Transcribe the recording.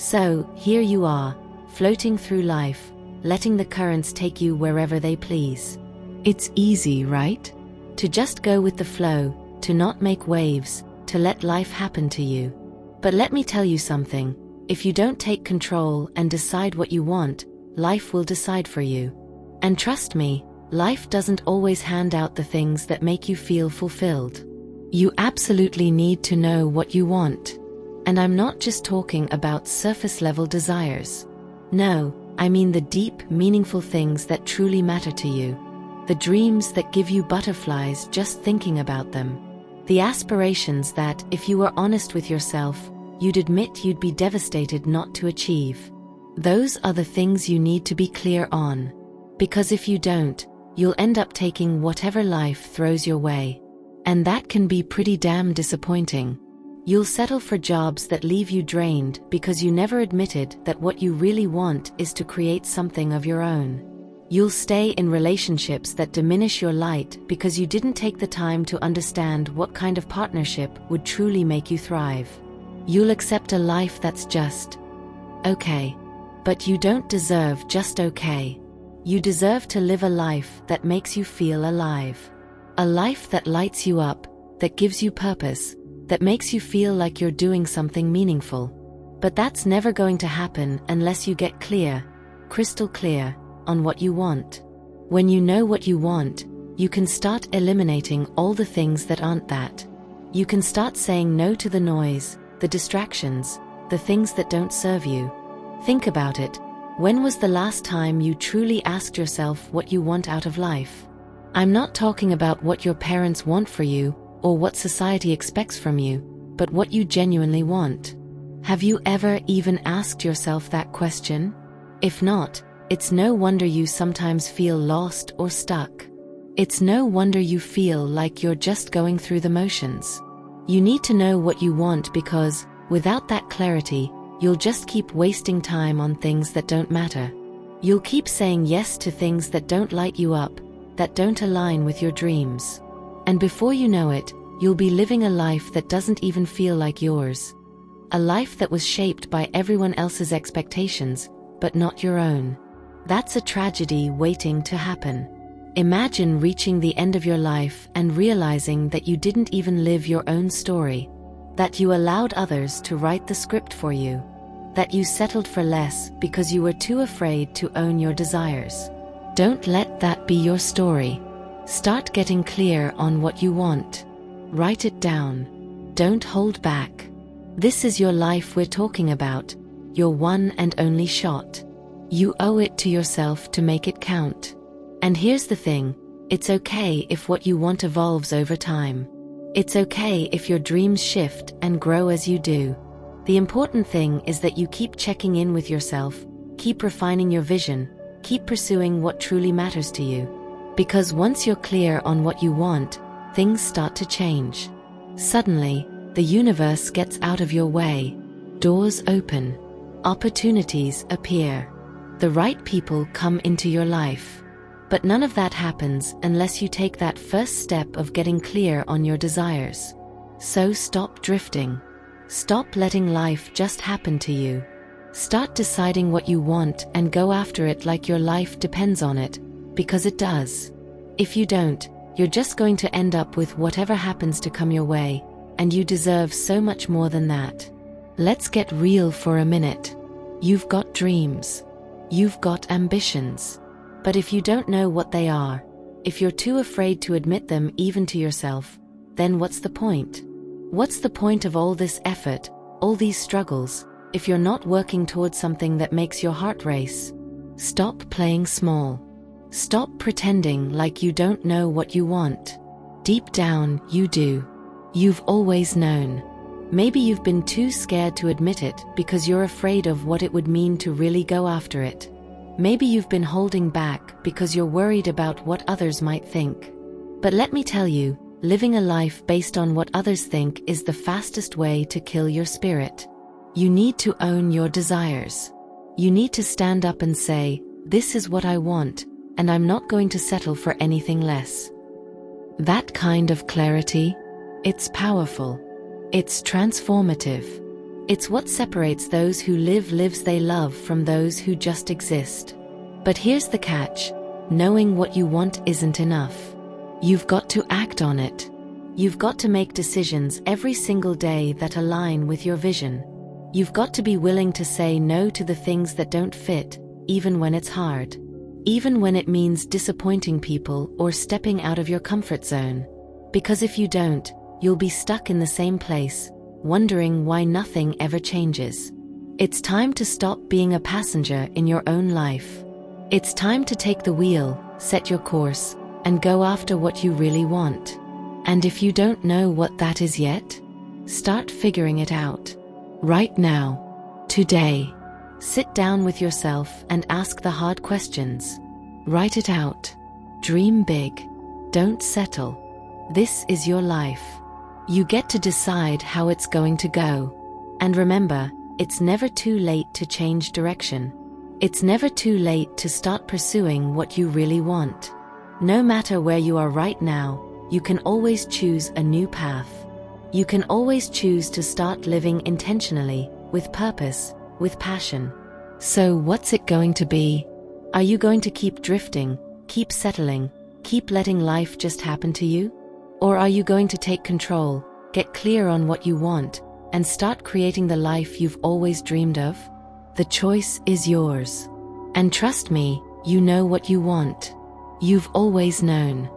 So, here you are, floating through life, letting the currents take you wherever they please. It's easy, right? To just go with the flow, to not make waves, to let life happen to you. But let me tell you something, if you don't take control and decide what you want, life will decide for you. And trust me, life doesn't always hand out the things that make you feel fulfilled. You absolutely need to know what you want. And I'm not just talking about surface-level desires. No, I mean the deep, meaningful things that truly matter to you. The dreams that give you butterflies just thinking about them. The aspirations that, if you were honest with yourself, you'd admit you'd be devastated not to achieve. Those are the things you need to be clear on. Because if you don't, you'll end up taking whatever life throws your way. And that can be pretty damn disappointing. You'll settle for jobs that leave you drained because you never admitted that what you really want is to create something of your own. You'll stay in relationships that diminish your light because you didn't take the time to understand what kind of partnership would truly make you thrive. You'll accept a life that's just okay. But you don't deserve just okay. You deserve to live a life that makes you feel alive. A life that lights you up, that gives you purpose, that makes you feel like you're doing something meaningful. But that's never going to happen unless you get clear, crystal clear, on what you want. When you know what you want, you can start eliminating all the things that aren't that. You can start saying no to the noise, the distractions, the things that don't serve you. Think about it. When was the last time you truly asked yourself what you want out of life? I'm not talking about what your parents want for you, or what society expects from you, but what you genuinely want. Have you ever even asked yourself that question? If not, it's no wonder you sometimes feel lost or stuck. It's no wonder you feel like you're just going through the motions. You need to know what you want because, without that clarity, you'll just keep wasting time on things that don't matter. You'll keep saying yes to things that don't light you up, that don't align with your dreams. And before you know it, you'll be living a life that doesn't even feel like yours. A life that was shaped by everyone else's expectations, but not your own. That's a tragedy waiting to happen. Imagine reaching the end of your life and realizing that you didn't even live your own story. That you allowed others to write the script for you. That you settled for less because you were too afraid to own your desires. Don't let that be your story. Start getting clear on what you want. Write it down. Don't hold back. This is your life we're talking about, your one and only shot. You owe it to yourself to make it count. And here's the thing, it's okay if what you want evolves over time. It's okay if your dreams shift and grow as you do. The important thing is that you keep checking in with yourself, keep refining your vision, keep pursuing what truly matters to you. Because once you're clear on what you want, things start to change. Suddenly, the universe gets out of your way. Doors open. Opportunities appear. The right people come into your life. But none of that happens unless you take that first step of getting clear on your desires. So stop drifting. Stop letting life just happen to you. Start deciding what you want and go after it like your life depends on it. Because it does. If you don't, you're just going to end up with whatever happens to come your way, and you deserve so much more than that. Let's get real for a minute. You've got dreams. You've got ambitions. But if you don't know what they are, if you're too afraid to admit them even to yourself, then what's the point? What's the point of all this effort, all these struggles, if you're not working towards something that makes your heart race? Stop playing small. Stop pretending like you don't know what you want. Deep down, you do. You've always known. Maybe you've been too scared to admit it because you're afraid of what it would mean to really go after it. Maybe you've been holding back because you're worried about what others might think. But let me tell you, living a life based on what others think is the fastest way to kill your spirit. You need to own your desires. You need to stand up and say, "This is what I want, and I'm not going to settle for anything less." That kind of clarity, it's powerful. It's transformative. It's what separates those who live lives they love from those who just exist. But here's the catch. Knowing what you want isn't enough. You've got to act on it. You've got to make decisions every single day that align with your vision. You've got to be willing to say no to the things that don't fit, even when it's hard. Even when it means disappointing people or stepping out of your comfort zone. Because if you don't, you'll be stuck in the same place, wondering why nothing ever changes. It's time to stop being a passenger in your own life. It's time to take the wheel, set your course, and go after what you really want. And if you don't know what that is yet, start figuring it out. Right now. Today. Sit down with yourself and ask the hard questions. Write it out. Dream big. Don't settle. This is your life. You get to decide how it's going to go. And remember, it's never too late to change direction. It's never too late to start pursuing what you really want. No matter where you are right now, you can always choose a new path. You can always choose to start living intentionally, with purpose, with passion. So what's it going to be? Are you going to keep drifting, keep settling, keep letting life just happen to you? Or are you going to take control, get clear on what you want, and start creating the life you've always dreamed of? The choice is yours. And trust me, you know what you want. You've always known.